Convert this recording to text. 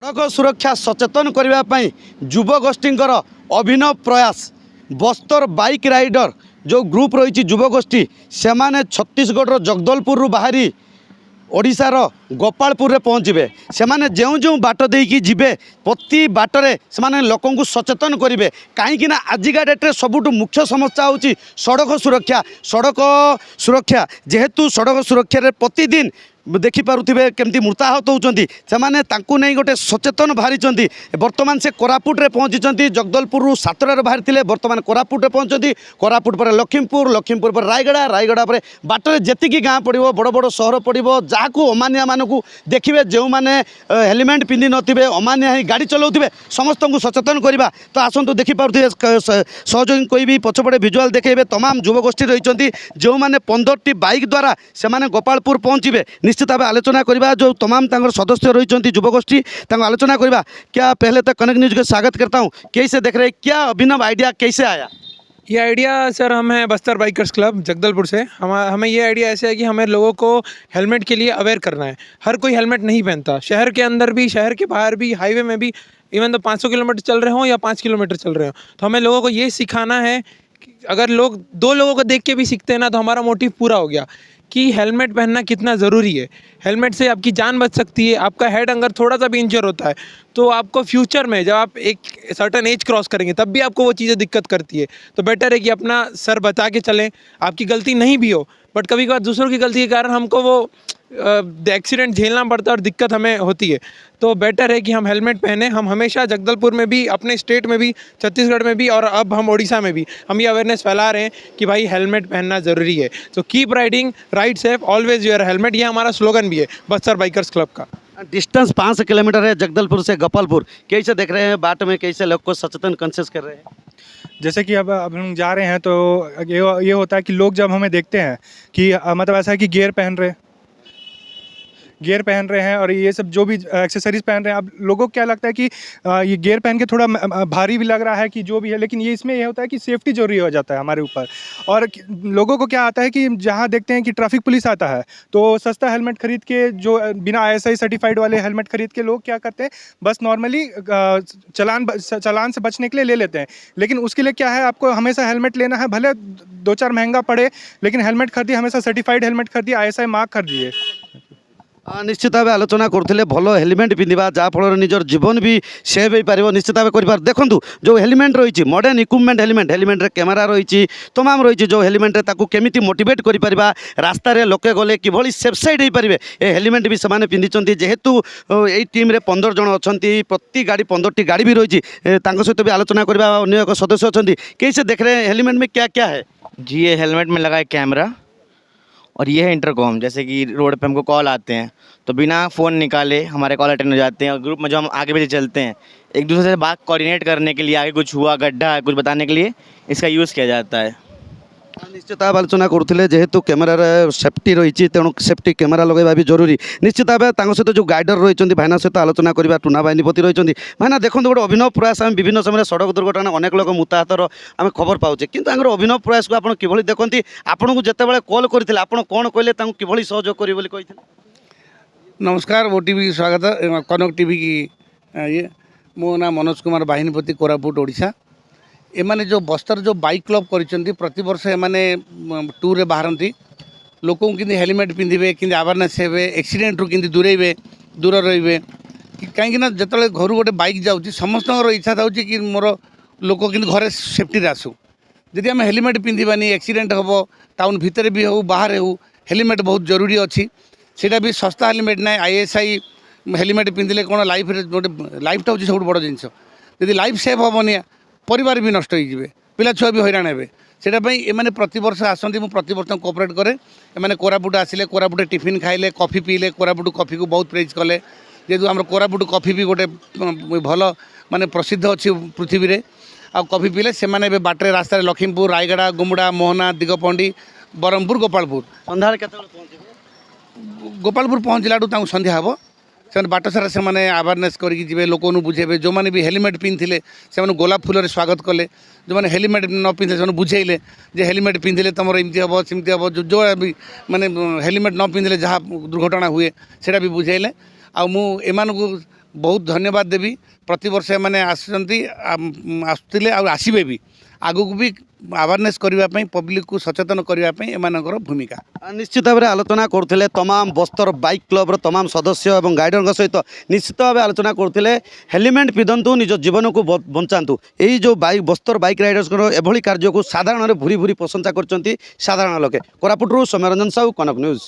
सड़क सुरक्षा सचेतन करने युवगोष्ठी अभिनव प्रयास बस्तर बाइक राइडर जो ग्रुप रही युवगोष्ठी से माने छत्तीसगढ़ जगदलपुर बाहरी ओडिशार गोपालपुर रे पहुँचे से माने जो जो बाट देकी जीवे प्रति बाटरे से माने लोकों को सचेतन करेंगे कहीं आजिका डेट्रे सबुठ मुख्य समस्या होची सड़क सुरक्षा जेहेतु सड़क सुरक्षा प्रतिदिन देखिपे केमती मृताहत होती से नहीं गोटे सचेतन बाहरी बर्तमान से कोरापुट रे पहुँची जगदलपुर सातटार बाहरी थे बर्तमान कोरापुट रे पहुँचती कोरापुट पर लखीमपुर पर रायगड़ा पर बाटर जी गाँ पड़ो बड़ बड़ सहर पड़ो जहाँ को अमानिया मानू देखिए जो मैंने हेलमेट पिंधि नथिबे अमानिया ही गाड़ी चलाउथिबे समस्त को सचेतन करवा तो आसतु देखिपे सहयोगी कहबी पछपटे भिजुआल देखेबे तमाम युवगोष्ठी रही जो मैंने 15टी बाइक द्वारा से गोपालपुर पहुँचे निश्चित भाव आलोचना करवा जो तमाम सदस्य रही युवगोष्ठी आलोचना करवा। क्या पहले तक कनेक्ट न्यूज को स्वागत करता हूँ। कैसे देख रहे हैं, क्या अभिनव आइडिया कैसे आया? ये आइडिया सर हम हैं बस्तर बाइकर्स क्लब जगदलपुर से। हमें ये आइडिया ऐसे है कि हमें लोगों को हेलमेट के लिए अवेयर करना है। हर कोई हेलमेट नहीं पहनता, शहर के अंदर भी शहर के बाहर भी हाईवे में भी, इवन तो 500 किलोमीटर चल रहे हों या 5 किलोमीटर चल रहे हों, तो हमें लोगों को ये सिखाना है कि अगर लोग 2 लोगों को देख के भी सीखते हैं ना तो हमारा मोटिव पूरा हो गया कि हेलमेट पहनना कितना ज़रूरी है। हेलमेट से आपकी जान बच सकती है। आपका हेड अगर थोड़ा सा भी इंजर होता है तो आपको फ्यूचर में जब आप एक सर्टन एज क्रॉस करेंगे तब भी आपको वो चीज़ें दिक्कत करती है। तो बेटर है कि अपना सर बचा के चलें। आपकी गलती नहीं भी हो बट कभी कभार दूसरों की गलती के कारण हमको वो एक्सीडेंट झेलना पड़ता है और दिक्कत हमें होती है। तो बेटर है कि हम हेलमेट पहने। हम हमेशा जगदलपुर में भी, अपने स्टेट में भी, छत्तीसगढ़ में भी और अब हम ओडिशा में भी हम ये अवेयरनेस फैला रहे हैं कि भाई हेलमेट पहनना ज़रूरी है। So keep riding, ride safe, always wear helmet. ये हमारा स्लोगन भी है बस्तर बाइकर्स क्लब का। डिस्टेंस 5 किलोमीटर है जगदलपुर से गोपालपुर। कैसे देख रहे हैं बाट में, कैसे लोग को सचेतन कॉन्शियस कर रहे हैं? जैसे कि अब हम जा रहे हैं तो ये होता है कि लोग जब हमें देखते हैं कि मतलब ऐसा है कि गियर पहन रहे हैं और ये सब जो भी एक्सेसरीज पहन रहे हैं, अब लोगों को क्या लगता है कि ये गियर पहन के थोड़ा भारी भी लग रहा है कि जो भी है, लेकिन ये इसमें ये होता है कि सेफ्टी जरूरी हो जाता है हमारे ऊपर। और लोगों को क्या आता है कि जहाँ देखते हैं कि ट्रैफिक पुलिस आता है तो सस्ता हेलमेट खरीद के, जो बिना ISI सर्टिफाइड वाले हेलमेट खरीद के लोग क्या करते हैं, बस नॉर्मली चालान से बचने के लिए ले लेते हैं। लेकिन उसके लिए क्या है, आपको हमेशा हेलमेट लेना है, भले 2-4 महंगा पड़े, लेकिन हेलमेट खरीदिए, हमेशा सर्टिफाइड हेलमेट खरीदिए, ISI मार्क खरीदिए। निश्चित भाव आलोचना करते भल हेलमेट पिंधा जहाँफल निजर जीवन भी सेव हो पार। निश्चित भाव कर देखूँ जो हेलमेट रही मॉडर्न इक्विपमेंट हेलमेट रे कैमेरा रही तमाम रही जो हेलमेट केमी मोटिवेट कर रास्तार लोके गले कि सेफ साइड हो पारे ए हेलमेट भी से पिंधि जेहेतु यही टीम रे 15 जन अच्छा प्रति गाड़ी 15टी गाड़ी भी रही सहित भी आलोचना करवा। अन्य एक सदस्य अच्छा कैसे देख रहे हैं हेलमेट में क्या क्या है? जी, ये हेलमेट में लगा है कैमरा और ये है इंटरकॉम। जैसे कि रोड पे हमको कॉल आते हैं तो बिना फ़ोन निकाले हमारे कॉल अटेंड हो जाते हैं और ग्रुप में जो हम आगे पीछे चलते हैं एक दूसरे से बात कोऑर्डिनेट करने के लिए, आगे कुछ हुआ, गड्ढा है, कुछ बताने के लिए इसका यूज़ किया जाता है। निश्चित भाव आलोचना करते जेहेतु कैमेरार सेफ्टी रही तेणु सेफ्टी कैमेरा लगेगा भी जरूरी। निश्चित भाव सहित जो गाइडर रही भाईना सहित आलोचना करवा। टूना बाहिनीपति रही भाईना देखो गोटे अभिनव प्रयास। आम विभिन्न समय सड़क दुर्घटना अनेक लोग मृताहतर आम खबर पाचे कि अभिनव प्रयास को आप कि देखते आपन को जिते कॉल करते आप कौन कहले कि सहयोग करेंगे? नमस्कार, OTV स्वागत है, कनक टीवी की ये मो ना मनोज कुमार बाहिनीपति, कोरापुट, ओडिशा। एमाने जो बस्तर जो बाइक क्लब कर प्रति वर्ष एमाने टूर बाहरती लोक कि हेलमेट पिंधे कि अवेयरनेस हे, एक्सीडेंट रू कि दूर रे कहीं जो घर गोटे बाइक जाऊँगी समस्त इच्छा था कि मोर लोक कि घरे सेफ्टी आसू। जदि आम हेलमेट पिंधानी एक्सीडेंट हम टाउन भितर भी हो बाहर हो, हेलमेट बहुत जरूरी अच्छी। सेटा भी सस्ता हेलमेट ना, ISI हेलमेट पिंधिले कौन लाइफ गोटे लाइफटा हूँ सब बड़ जिनस। जदि लाइफ सेफ हेनी परिवार भी नष्ट हो, पिला छुआ भी हैरान हे। से प्रति वर्ष आसती, मुझे प्रति वर्ष कोऑपरेट करे। एमाने कोरापुट आसिले, कोरापुट टिफिन खाइले, कॉफी पीले, कोरापुट कॉफी को बहुत प्रेज कले। जेहेतु आम कोरापुट कॉफी भी गोटे भल माने प्रसिद्ध अच्छी पृथ्वी रे। आ कॉफी पीले से बाटे रास्ता लखीमपुर, रायगड़ा, गुमुड़ा, मोहना, दिगपंडी, बरहमपुर, गोपालपुर सन्ध्या गोपालपुर पहुँचला संध्या हम से बाट सारा से अवेयरनेस करेंगे लोक बुझेबे। जो मैंने भी हेलमेट पिंधे से गोलाप फूल स्वागत कले। जो मैंने हेलमेट न पिंधे से बुझेले जे हेलमेट पिंधिले तुम एमती हम सेमती हम, जो भी माने हेलमेट न पिंधिले जहाँ दुर्घटना हुए सेटा भी बुझेले। आ मु एमानकु बहुत धन्यवाद देवी प्रति वर्ष मैंने आसुले आसबे भी आगू भी अवेयरनेस करने पब्लिक को सचेतन करने एमानकर भूमिका निश्चित भाव में आलोचना करते तमाम बस्तर बाइक क्लब तमाम सदस्य और गाइडर सहित निश्चित भाव आलोचना करते हेलमेट पिंधतु निज जीवन को बंचातु यही जो बस्तर बाइक राइडर्स एभली कार्य को साधारण भूरी भूरी प्रशंसा कर साधारण लोके कोरापुटरू सौम्यरंजन साहू कनक न्यूज।